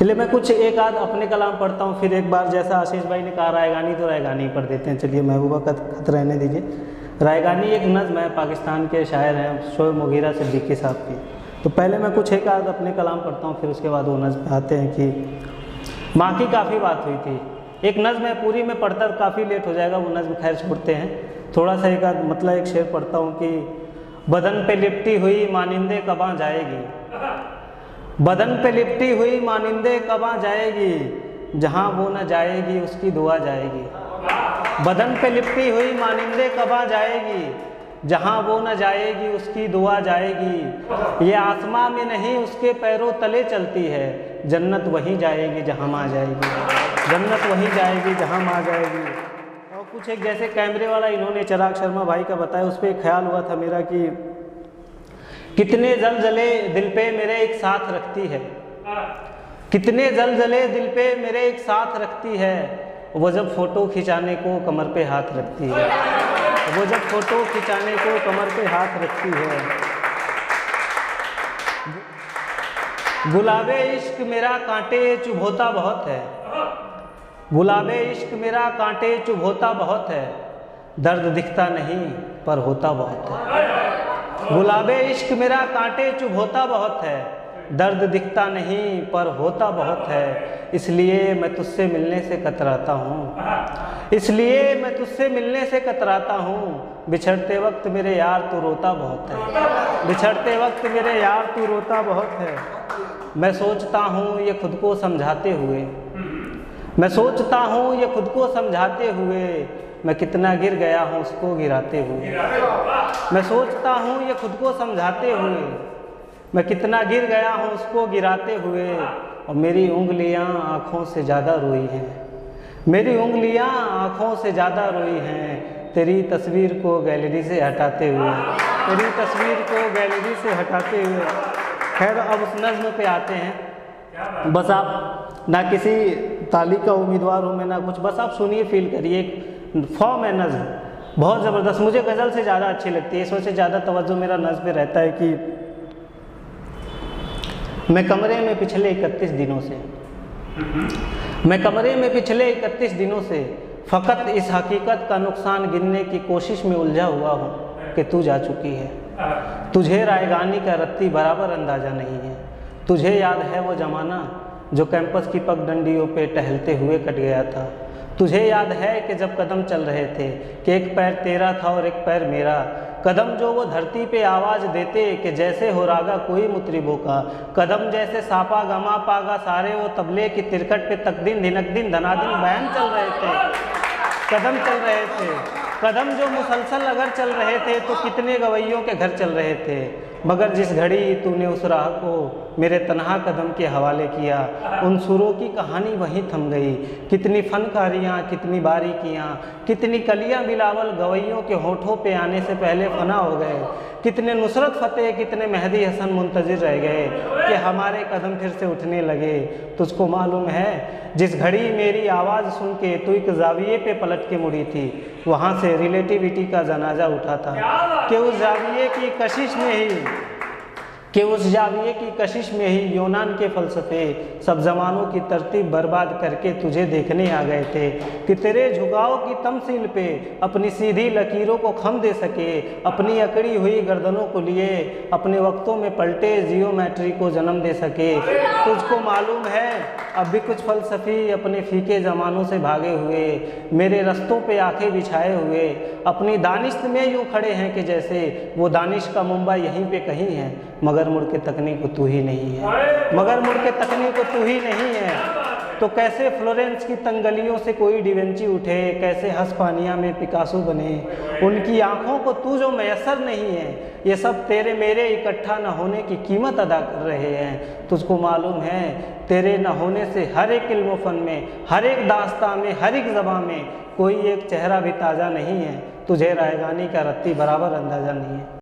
चलिए मैं कुछ एक आध अपने कलाम पढ़ता हूँ, फिर एक बार जैसा आशीष भाई ने कहा रायगानी, तो रायगानी पढ़ देते हैं। चलिए महबूबा का खत रहने दीजिए। रायगानी एक नज़्म है, पाकिस्तान के शायर हैं शोएब मुगीरा सिद्दीकी साहब की। तो पहले मैं कुछ एक आध अपने कलाम पढ़ता हूँ, फिर उसके बाद वो नज़्म पे आते हैं कि माँ की काफ़ी बात हुई थी। एक नज़्म है, पूरी में पढ़ता काफ़ी लेट हो जाएगा, वो नज़्म खैर छोड़ते हैं। थोड़ा सा एक आध मतलब एक शेर पढ़ता हूँ कि बदन पे लिपटी हुई मानिंदे कबां जाएगी, बदन पे लिपटी हुई मानिंदे कबां जाएगी, जहाँ वो न जाएगी उसकी दुआ जाएगी। बदन पे लिपटी हुई मानिंदे कबां जाएगी, जहाँ वो न जाएगी उसकी दुआ जाएगी। ये आसमां में नहीं उसके पैरों तले चलती है, जन्नत वहीं जाएगी जहाँ माँ जाएगी, जन्नत वहीं जाएगी जहाँ माँ जाएगी। और कुछ एक जैसे कैमरे वाला इन्होंने चिराग शर्मा भाई का बताया, उस पर एक ख्याल हुआ था मेरा कि कितने जलजले दिल पे मेरे एक साथ रखती है, कितने जलजले दिल पे मेरे एक साथ रखती है, वो जब फ़ोटो खिंचाने को कमर पे हाथ रखती है, वो जब फ़ोटो खिंचाने को कमर पे हाथ रखती है। गुलाबे इश्क मेरा कांटे चुभोता बहुत है, गुलाबे इश्क मेरा कांटे चुभोता बहुत है, दर्द दिखता नहीं पर होता बहुत है। गुलाबे इश्क मेरा कांटे चुभोता बहुत है, दर्द दिखता नहीं पर होता बहुत है। इसलिए मैं तुझसे मिलने से कतराता हूँ, इसलिए मैं तुझसे मिलने से कतराता हूँ। बिछड़ते वक्त मेरे यार तू रोता बहुत है, बिछड़ते वक्त मेरे यार तू रोता बहुत है। मैं सोचता हूँ ये खुद को समझाते हुए, मैं सोचता हूँ ये खुद को समझाते हुए, मैं कितना गिर गया हूँ उसको गिराते हुए। मैं सोचता हूँ ये खुद को समझाते हुए, मैं कितना गिर गया हूँ उसको गिराते हुए। और मेरी उंगलियाँ आँखों से ज़्यादा रोई हैं, मेरी उंगलियाँ आँखों से ज़्यादा रोई हैं, तेरी तस्वीर को गैलरी से हटाते हुए, तेरी तस्वीर को गैलरी से हटाते हुए। खैर अब उस नज़्म पे आते हैं। बस आप ना किसी ताली का उम्मीदवार हूँ मैं ना कुछ, बस आप सुनिए, फील करिए। एक फॉर्म है नज़्म, बहुत ज़बरदस्त, मुझे गज़ल से ज़्यादा अच्छी लगती है, इसमें से ज़्यादा तवज्जो मेरा नज़्म पे रहता है कि मैं कमरे में पिछले 31 दिनों से, मैं कमरे में पिछले 31 दिनों से फ़कत इस हकीकत का नुकसान गिनने की कोशिश में उलझा हुआ हूँ कि तू जा चुकी है। तुझे रायगानी का रत्ती बराबर अंदाज़ा नहीं है। तुझे याद है वो ज़माना जो कैंपस की पगडंडियों पे टहलते हुए कट गया था। तुझे याद है कि जब कदम चल रहे थे कि एक पैर तेरा था और एक पैर मेरा, कदम जो वो धरती पे आवाज़ देते कि जैसे हो रागा कोई मुतरिबों का, कदम जैसे सापा गमा पागा सारे वो तबले की तिरकट पे तकदीन धिनक दिन धनादिन बयान चल रहे थे, कदम चल रहे थे, कदम जो मुसलसल अगर चल रहे थे तो कितने गवैयों के घर चल रहे थे। मगर जिस घड़ी तूने उस राह को मेरे तन्हा कदम के हवाले किया, उन सुरों की कहानी वहीं थम गई। कितनी फनकारियाँ, कितनी बारीकियाँ, कितनी कलियाँ बिलावल गवैयों के होठों पे आने से पहले फना हो गए। कितने नुसरत फ़तेह, कितने मेहदी हसन मुंतज़िर रह गए कि हमारे कदम फिर से उठने लगे। तुझको मालूम है जिस घड़ी मेरी आवाज़ सुन के तू एक ज़ाविये पे पलट के मुड़ी थी, वहाँ से रिलेटिविटी का जनाजा उठा था कि उस ज़ाविये की कशिश में ही, कि उस जाविये की कशिश में ही यूनान के फ़लसफ़े सब ज़मानों की तरतीब बर्बाद करके तुझे देखने आ गए थे कि तेरे झुकाव की तमसील पे अपनी सीधी लकीरों को खम दे सके, अपनी अकड़ी हुई गर्दनों को लिए अपने वक्तों में पलटे जियोमेट्री को जन्म दे सके। तुझको मालूम है अब भी कुछ फ़लसफ़ी अपने फीके ज़मानों से भागे हुए मेरे रस्तों पे आंखें बिछाए हुए अपनी दानिश में यूँ खड़े हैं कि जैसे वो दानिश का मुंबई यहीं पे कहीं है, मगर मुड़ के तकने को तू ही नहीं है, मगर मुड़ के तकने को तू ही नहीं है। तो कैसे फ्लोरेंस की तंगलियों से कोई डिवेंची उठे, कैसे हस्पानिया में पिकासो बने, उनकी आंखों को तू जो मैसर नहीं है, ये सब तेरे मेरे इकट्ठा न होने की कीमत अदा कर रहे हैं। तुझको मालूम है तेरे न होने से हर एक इल्म फ़न में, हर एक दास्तां में, हर एक ज़बां में कोई एक चेहरा भी ताज़ा नहीं है। तुझे रायगानी का रत्ती बराबर अंदाज़ा नहीं है।